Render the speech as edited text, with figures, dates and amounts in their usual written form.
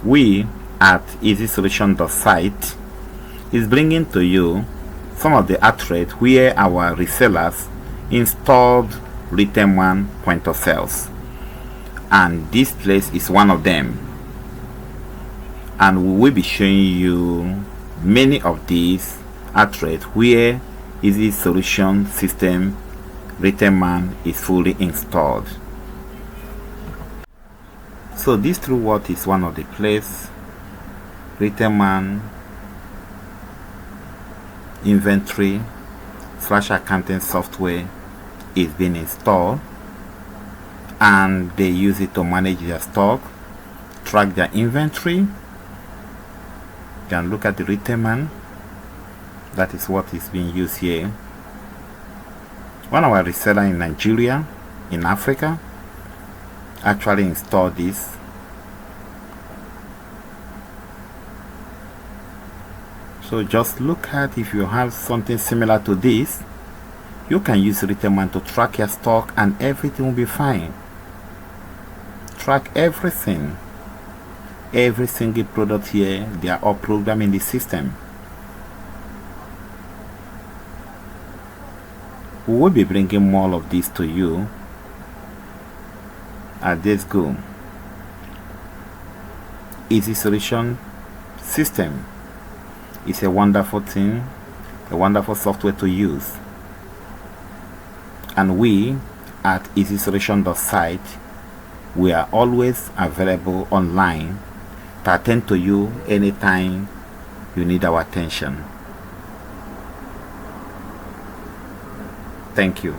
We at Ezisolution.site is bringing to you some of the outlets where our resellers installed RetailMagic point of sales, and this place is one of them, and we will be showing you many of these outlets where Ezisolution system RetailMagic is fully installed. So this true what is one of the place RetailMagic inventory / accounting software is being installed, and they use it to manage their stock, track their inventory. You can look at the RetailMagic. That is what is being used here. One of our resellers in Nigeria, in Africa, actually installed this. So just look at, if you have something similar to this, you can use RetailMagic to track your stock and everything will be fine. Track everything. Every single product here, they are all programmed in the system. We will be bringing more of this to you as this go. Ezisolution system is a wonderful thing, a wonderful software to use, and we at Ezisolution.site, we are always available online to attend to you anytime you need our attention. Thank you.